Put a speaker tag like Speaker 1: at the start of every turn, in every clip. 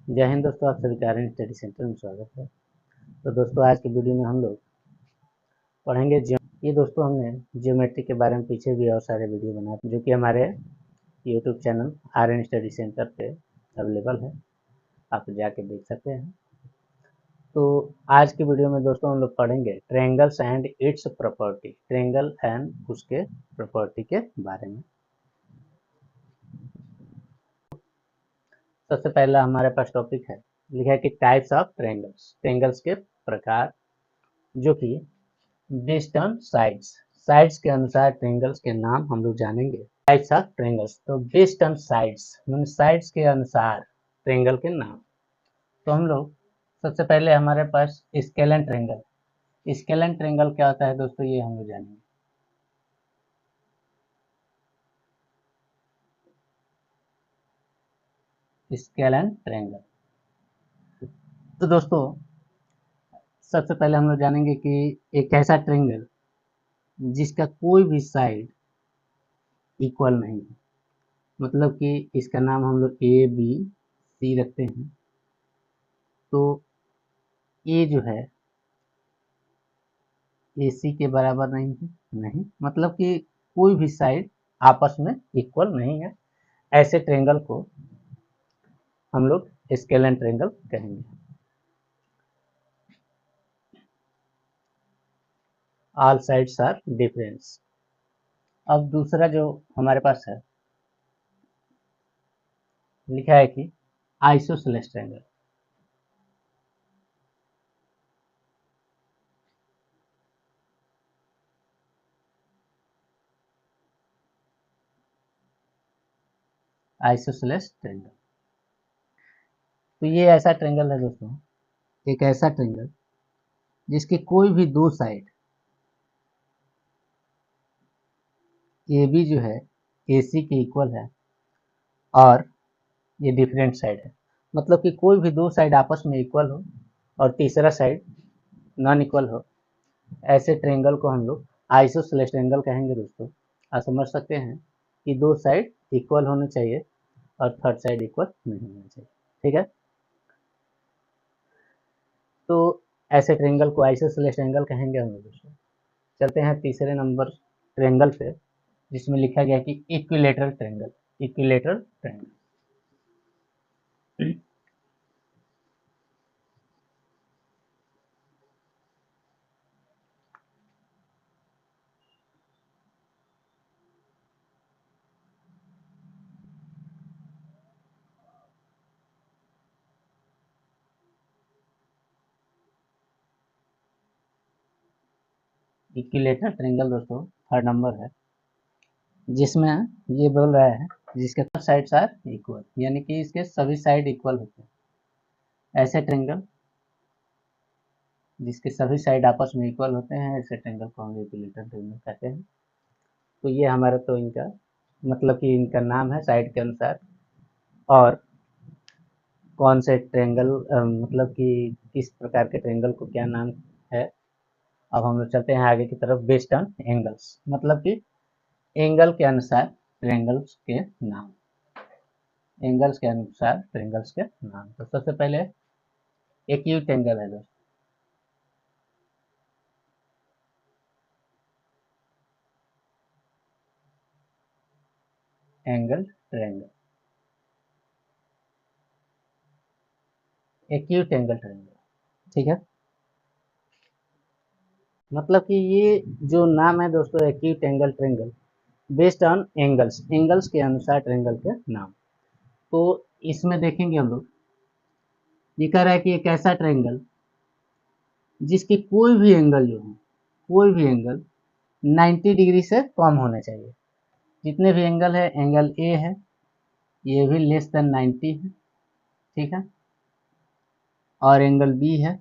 Speaker 1: जय हिंद दोस्तों, आप सभी का आर्यन स्टडी सेंटर में स्वागत है। तो दोस्तों, आज की वीडियो में हम लोग पढ़ेंगे ये दोस्तों हमने ज्योमेट्री के बारे में पीछे भी और सारे वीडियो बनाए जो कि हमारे YouTube channel Aryan study centre पे अवेलेबल है, आप जाके देख सकते हैं। तो आज की वीडियो में दोस्तों हम लोग पढ़ेंगे triangles and it's property, triangle and उसके प्रॉपर्टी के बारे में। सबसे पहला हमारे पास टॉपिक है, लिखा है कि टाइप्स ऑफ ट्रायंगल्स, ट्रायंगल्स के प्रकार, जो कि बेस्ड ऑन साइड्स, साइड्स के अनुसार ट्रायंगल्स के नाम हम लोग जानेंगे। टाइप्स ऑफ ट्रायंगल्स, तो बेस्ड ऑन साइड्स मैंने साइड्स के अनुसार ट्रायंगल के नाम। तो हम लोग सबसे पहले हमारे पास स्केलन ट्रायंगल, स्केलन ट्रायंगल क्या होता है दोस्तों, ये हम लोग जानेंगे। स्केलन ट्रायंगल, तो दोस्तों सबसे पहले हम लोग जानेंगे कि एक ऐसा ट्रायंगल जिसका कोई भी साइड इक्वल नहीं है, मतलब कि इसका नाम हम लोग ए बी सी रखते हैं। तो ए जो है ए सी के बराबर नहीं है, नहीं मतलब कि कोई भी साइड आपस में इक्वल नहीं है, ऐसे ट्रायंगल को हम लोग स्केलन ट्रायंगल कहेंगे। All sides are different. अब दूसरा जो हमारे पास है, लिखा है कि आइसोसेलेस ट्रायंगल। आइसोसेलेस ट्रायंगल, तो ये ऐसा ट्रायंगल है दोस्तों, एक ऐसा ट्रायंगल जिसके कोई भी दो साइड, ए बी जो है ए सी के इक्वल है और ये डिफरेंट साइड है, मतलब कि कोई भी दो साइड आपस में इक्वल हो और तीसरा साइड नॉन इक्वल हो, ऐसे ट्रायंगल को हम लोग आइसोसेलेस ट्रायंगल कहेंगे। दोस्तों आप समझ सकते हैं कि दो साइड इक्वल होने चाहिए और थर्ड साइड इक्वल नहीं होना चाहिए, ठीक है। तो ऐसे ट्रायंगल को आइसोसेलेस ट्रायंगल कहेंगे हम लोग। दोस्तों चलते हैं तीसरे नंबर ट्रायंगल पे, जिसमें लिखा गया कि equilateral triangle, equilateral triangle. Equilateral triangle दोस्तों थर्ड नंबर है, जिसमें ये बोल रहा है जिसके साइड्स आर इक्वल, यानी कि इसके सभी साइड इक्वल होते हैं। ऐसे ट्रायंगल जिसके सभी साइड आपस में इक्वल होते हैं, ऐसे ट्रायंगल को हम इक्विलेटरल ट्रायंगल कहते हैं। तो ये हमारा तो इनका मतलब कि इनका नाम है साइड के अनुसार, और कौन से ट्रायंगल मतलब कि किस प्रकार के ट्रायंगल को क्या नाम है। अब हम लोग चलते हैं आगे की तरफ। बेस्ड ऑन एंगल्स, मतलब कि एंगल के अनुसार ट्रायंगल्स के नाम, एंगल्स के अनुसार ट्रायंगल्स के नाम। तो सबसे पहले एक्यूट एंगल है दोस्तों, angle triangle, acute angle triangle, ठीक है। मतलब कि ये जो नाम है दोस्तों acute angle triangle, based on angles, angles के अनुसार ट्रायंगल के नाम। तो इसमें देखेंगे हम लोग, ये कह रहा है कि एक ऐसा ट्रायंगल जिसके कोई भी एंगल जो है, कोई भी एंगल 90 डिग्री से कम होने चाहिए। जितने भी एंगल है, एंगल ए है ये भी लेस देन 90 है, ठीक है, और एंगल बी है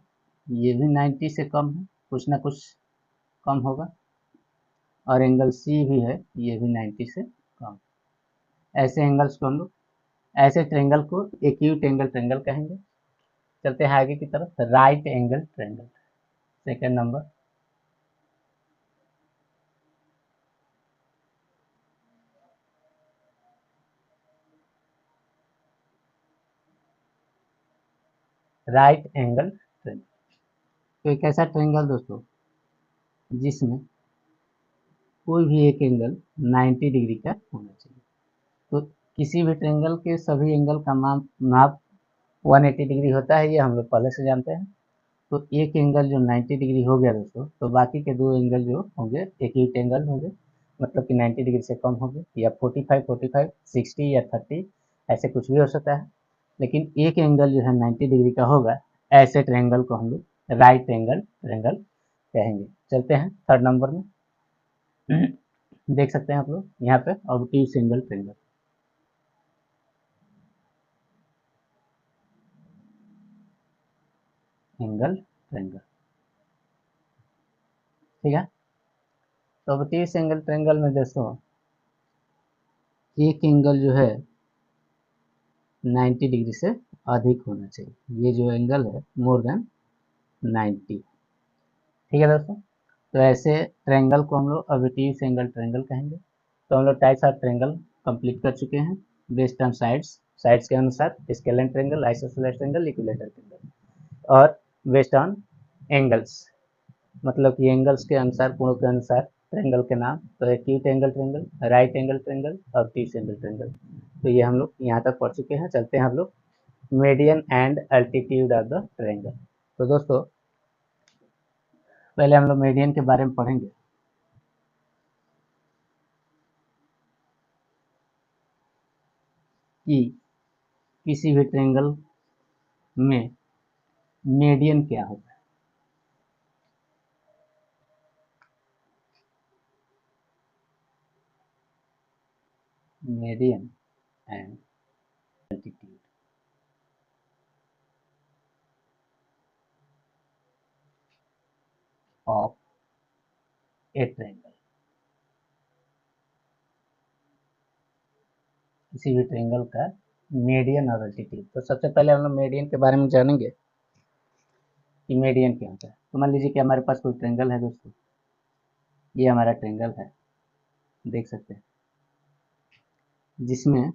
Speaker 1: ये भी 90 से कम है, कुछ ना कुछ कम होगा, और एंगल सी भी है ये भी 90 से कम। ऐसे एंगल्स को हम लोग, ऐसे ट्रायंगल को एक्यूट एंगल ट्रायंगल कहेंगे। चलते हैं आगे की तरफ, right angle triangle, second number. Right angle triangle. तो एक ऐसा ट्रेंगल दोस्तों जिसमें कोई भी एक एंगल 90 डिग्री का होना चाहिए। तो किसी भी ट्रेंगल के सभी एंगल का माप 180 डिग्री होता है, ये हम लोग पहले से जानते हैं। तो एक एंगल जो 90 डिग्री हो गया दोस्तों, तो बाकी के दो एंगल जो होंगे एक्यूट एंगल होंगे, मतलब कि 90 डिग्री से कम होंगे, या 45, 60 या 30 ऐसे कुछ भी हो सकता है। लेकिन एक एंगल जो है 90 डिग्री का होगा, ऐसे ट्रायंगल को हम लोग राइट एंगल ट्रायंगल कहेंगे। चलते हैं थर्ड नंबर में। देख सकते हैं आप लोग यहाँ पे obtuse angle triangle. Angle triangle, ठीक है। तो ऑब्ट्यूज एंगल ट्रायंगल में दोस्तों एक एंगल जो है 90 डिग्री से अधिक होना चाहिए। ये जो एंगल है मोर देन 90, ठीक है दोस्तों। तो ऐसे ट्रायंगल को हम लोग ऑब्ट्यूज एंगल ट्रायंगल कहेंगे। तो हम लोग टाइप्स ऑफ ट्रायंगल कंप्लीट कर चुके हैं बेस्ड ऑन साइड्स। साइड्स के अनुसार scalene triangle, isosceles triangle, equilateral triangle, और बेस्ड ऑन एंगल्स, मतलब कि एंगल्स के अनुसार, कोणों के अनुसार ट्रायंगल के नाम। तो acute angle triangle, right angle triangle, obtuse angle triangle. तो ये हम लोग यहाँ तक पढ़ चुके हैं। चलते हैं हम लोग median and altitude of the triangle. तो दोस्तों पहले हम लोग मीडियन के बारे में पढ़ेंगे। कि किसी भी ट्रायंगल में मीडियन क्या होता है। Median and altitude of A triangle. किसी भी ट्रायंगल का मीडियन और अल्टीट्यूड। तो सबसे पहले हम लोग मीडियन के बारे में जानेंगे कि मीडियन क्या होता है। तो मान लीजिए कि हमारे पास कोई ट्रायंगल है दोस्तों, ये हमारा ट्रायंगल है, देख सकते हैं, जिसमें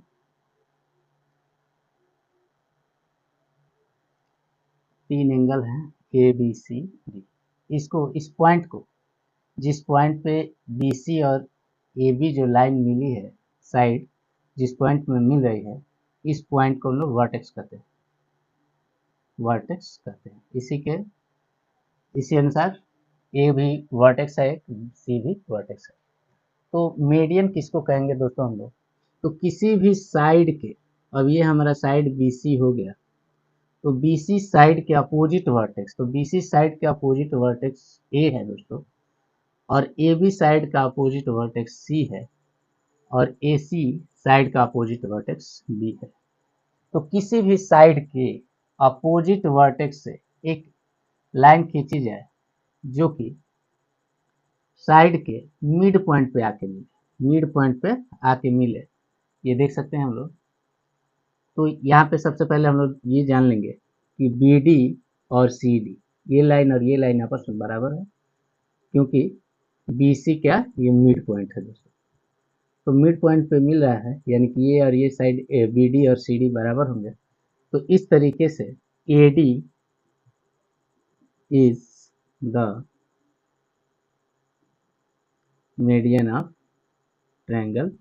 Speaker 1: तीन एंगल हैं ए बी सी डी। इसको, इस पॉइंट को, जिस पॉइंट पे बी सी और ए बी जो लाइन मिली है, साइड जिस पॉइंट में मिल रही है, इस पॉइंट को हम लोग वर्टेक्स कहते हैं। वर्टेक्स कहते हैं इसी अनुसार ए भी वर्टेक्स है, एक सी भी वर्टेक्स है। तो मीडियन किसको कहेंगे दोस्तों हम लोग? तो किसी भी साइड के, अब ये हमारा साइड बी सी हो गया, तो बी सी साइड के अपोजिट वर्टेक्स, तो बी सी साइड के अपोजिट वर्टेक्स ए है दोस्तों, और ए बी साइड का अपोजिट वर्टेक्स सी है, और ए सी साइड का अपोजिट वर्टेक्स बी है। तो किसी भी साइड के अपोजिट वर्टेक्स से एक लाइन खींची जाए जो कि साइड के मिड पॉइंट पे आके मिले, मिड पॉइंट पे आके मिले, ये देख सकते हैं हम लोग। तो यहाँ पे सबसे पहले हम लोग ये जान लेंगे कि बी डी और सी डी, ये लाइन और ये लाइन आपस में बराबर है, क्योंकि बी सी क्या, ये मिड पॉइंट है दोस्तों। तो मिड पॉइंट पे मिल रहा है, यानी कि ये और ये साइड बी डी और सी डी बराबर होंगे। तो इस तरीके से A D is the median of triangle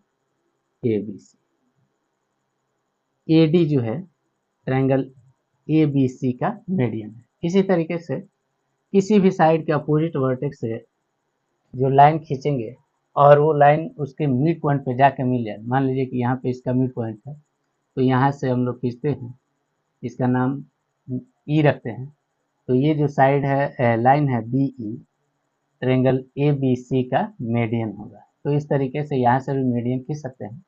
Speaker 1: A B C. A D जो है ट्रायंगल ए बी सी का मीडियन है। इसी तरीके से किसी भी साइड के अपोजिट वर्टेक्स से जो लाइन खींचेंगे और वो लाइन उसके मिड पॉइंट पे जाके मिल जाए, मान लीजिए कि यहाँ पे इसका मिड पॉइंट है, तो यहाँ से हम लोग खींचते हैं, इसका नाम ई रखते हैं। तो ये जो साइड है, लाइन है B E, triangle A B C का मीडियन होगा। तो इस तरीके से यहाँ से भी मीडियन खींच सकते हैं।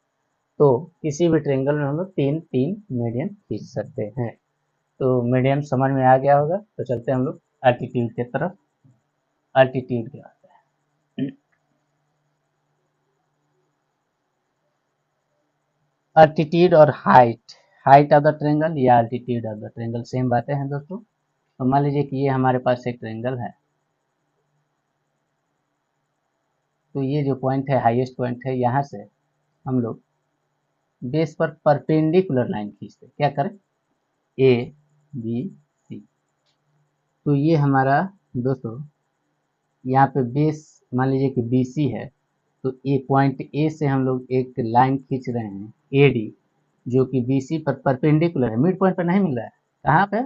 Speaker 1: तो किसी भी ट्रायंगल में हम लोग तीन तीन मीडियन खींच सकते हैं। तो मीडियन समझ में आ गया होगा। तो चलते हैं हम लोग अल्टीट्यूड की तरफ। अल्टीट्यूड क्या होता है? अल्टीट्यूड और height, height of the triangle या altitude of the triangle same बातें हैं दोस्तों। तो मान लीजिए कि ये हमारे पास एक ट्रायंगल है, तो ये जो पॉइंट है, हाईएस्ट पॉइंट है, यहाँ से हम लोग बेस पर परपेंडिकुलर लाइन खींचते, क्या करें, ए बी सी, तो ये हमारा दोस्तों यहाँ पे बेस मान लीजिए कि बी सी है, तो ए पॉइंट ए से हम लोग एक लाइन खींच रहे हैं ए डी, जो कि बी सी पर परपेंडिकुलर है, मिड पॉइंट पर नहीं मिल रहा है। कहाँ पे?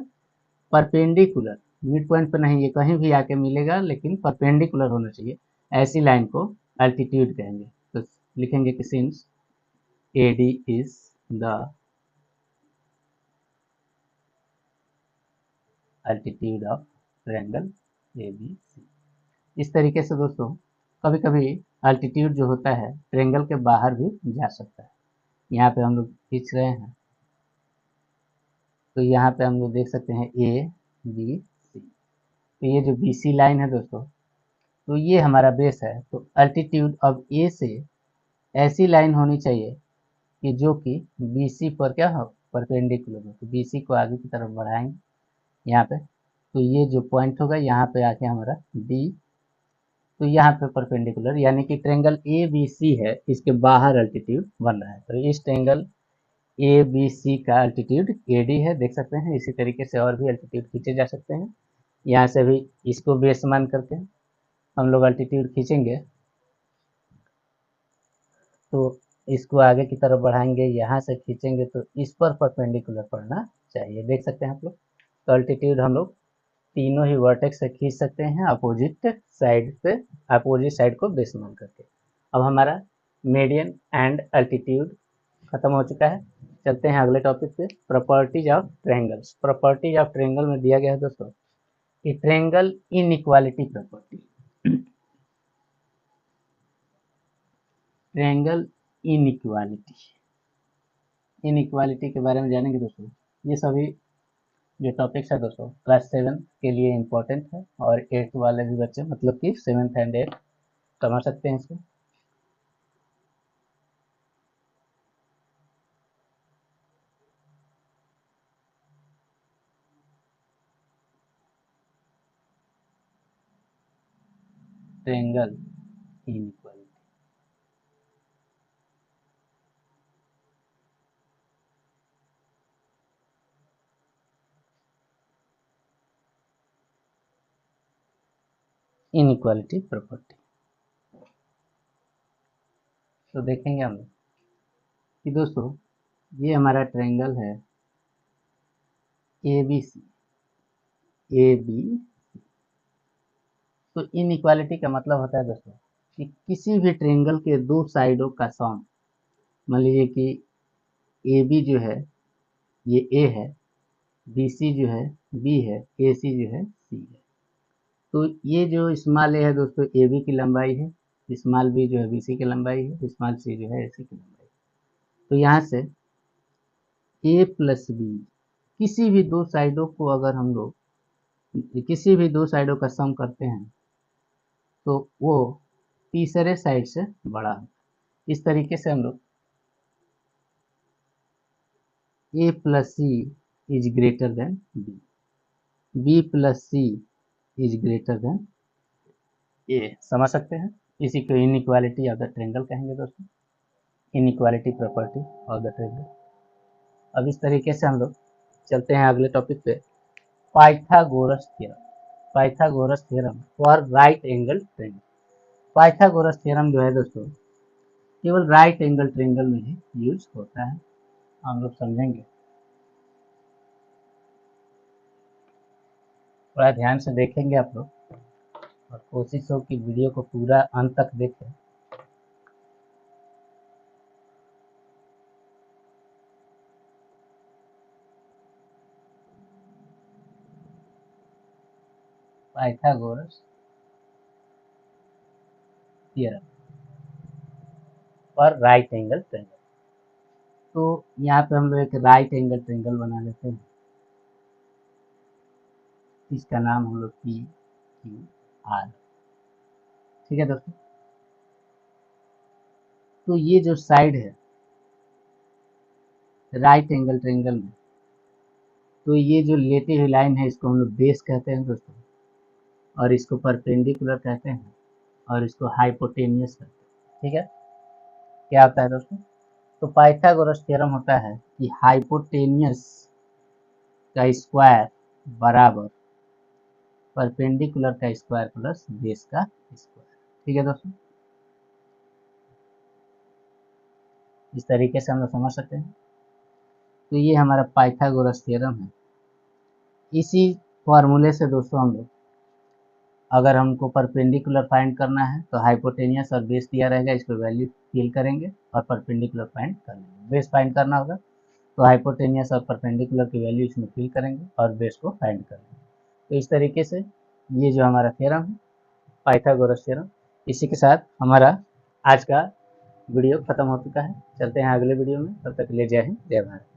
Speaker 1: परपेंडिकुलर, मिड पॉइंट पर नहीं, ये कहीं भी आके मिलेगा लेकिन परपेंडिकुलर होना चाहिए। ऐसी लाइन को अल्टीट्यूड कहेंगे। तो लिखेंगे कि since A D is the altitude of triangle A B C. इस तरीके से दोस्तों कभी कभी अल्टीट्यूड जो होता है ट्रायंगल के बाहर भी जा सकता है। यहाँ पे हम लोग खींच रहे हैं, तो यहाँ पे हम लोग देख सकते हैं ए बी सी। तो ये जो बी सी लाइन है दोस्तों, तो ये हमारा बेस है। तो अल्टीट्यूड अब ए से ऐसी लाइन होनी चाहिए कि जो कि बी सी पर क्या हो, परपेंडिकुलर हो। तो बी सी को आगे की तरफ बढ़ाएंगे यहाँ पे, तो ये जो पॉइंट होगा यहाँ पे आके हमारा डी, तो यहाँ पे परपेंडिकुलर, यानी कि ट्रायंगल ए बी सी है, इसके बाहर अल्टीट्यूड बन रहा है। तो इस ट्रायंगल ए बी सी का अल्टीट्यूड ए डी है, देख सकते हैं। इसी तरीके से और भी अल्टीट्यूड खींचे जा सकते हैं। यहाँ से भी इसको बेस मान करके हम लोग अल्टीट्यूड खींचेंगे, तो इसको आगे की तरफ बढ़ाएंगे, यहाँ से खींचेंगे तो इस पर परपेंडिकुलर पड़ना चाहिए, देख सकते हैं आप लोग। तो अल्टीट्यूड हम लोग तीनों ही वर्टेक्स से खींच सकते हैं अपोजिट साइड पे, अपोजिट साइड को बेस मान करके। अब हमारा मीडियन एंड अल्टीट्यूड खत्म हो चुका है। चलते हैं अगले टॉपिक पे, properties of triangles. Properties of triangle में दिया गया है दोस्तों कि triangle inequality property. Triangle inequality, inequality के बारे में जानेंगे दोस्तों। ये सभी जो टॉपिक्स है दोस्तों क्लास 7 के लिए इम्पोर्टेंट है, और 8th वाले भी बच्चे, मतलब कि 7th एंड 8th समझ सकते हैं इसको। Triangle inequality, inequality property. तो देखेंगे हम लोग कि दोस्तों ये हमारा ट्रायंगल है A B C, A B. तो इनइक्वालिटी का मतलब होता है दोस्तों कि किसी भी ट्रायंगल के दो साइडों का सम, मान लीजिए कि ए बी जो है ये ए है, बी सी जो है बी है, ए सी जो है सी है। तो ये जो स्मॉल ए है दोस्तों ए बी की लंबाई है, स्मॉल बी जो है बी सी की लंबाई है, स्मॉल सी जो है ए सी की लंबाई है। तो यहाँ से ए प्लस बी, किसी भी दो साइडों को अगर हम लोग किसी भी दो साइडों का सम करते हैं तो वो तीसरे साइड से बड़ा है। इस तरीके से हम लोग A plus C is greater than B, B plus C is greater than A, समझ सकते हैं। इसी को इनइक्वालिटी ऑफ द ट्रायंगल कहेंगे दोस्तों, inequality property of the triangle. अब इस तरीके से हम लोग चलते हैं अगले टॉपिक पे, Pythagoras theorem. Pythagoras theorem for right angle triangle. Pythagoras theorem जो है दोस्तों केवल राइट एंगल ट्रायंगल में ही यूज होता है, हम लोग समझेंगे। थोड़ा ध्यान से देखेंगे आप लोग, और कोशिश हो कि वीडियो को पूरा अंत तक देखें। Pythagoras theorem for right angle triangle. तो यहाँ पे हम लोग एक राइट एंगल ट्रायंगल बना लेते हैं, इसका नाम हम लोग पी क्यू आर, ठीक है दोस्तों। तो ये जो साइड है राइट एंगल ट्रायंगल में, तो ये जो लेटी हुई लाइन है इसको हम लोग बेस कहते हैं दोस्तों, और इसको परपेंडिकुलर कहते हैं, और इसको हाइपोटेनियस कहते हैं, ठीक है। क्या होता है दोस्तों? तो पाइथागोरस थ्योरम होता है कि हाइपोटेनियस का स्क्वायर बराबर परपेंडिकुलर का स्क्वायर प्लस बेस का स्क्वायर। ठीक है दोस्तों, इस तरीके से हम लोग समझ सकते हैं। तो ये हमारा पाइथागोरस थ्योरम है। इसी फॉर्मूले से दोस्तों हम लोग, अगर हमको परपेंडिकुलर फाइंड करना है तो हाइपोटेनियस और बेस दिया रहेगा, इस पर वैल्यू फिल करेंगे और परपेंडिकुलर फाइंड कर लेंगे। बेस फाइंड करना होगा तो हाइपोटेनियस और परपेंडिकुलर की वैल्यू इसमें फिल करेंगे और बेस को फाइंड कर लेंगे। तो इस तरीके से ये जो हमारा थ्योरम है पाइथागोरस थ्योरम, इसी के साथ हमारा आज का वीडियो खत्म हो चुका है। चलते हैं अगले वीडियो में, तब तक के लिए जय हिंद जय भारत।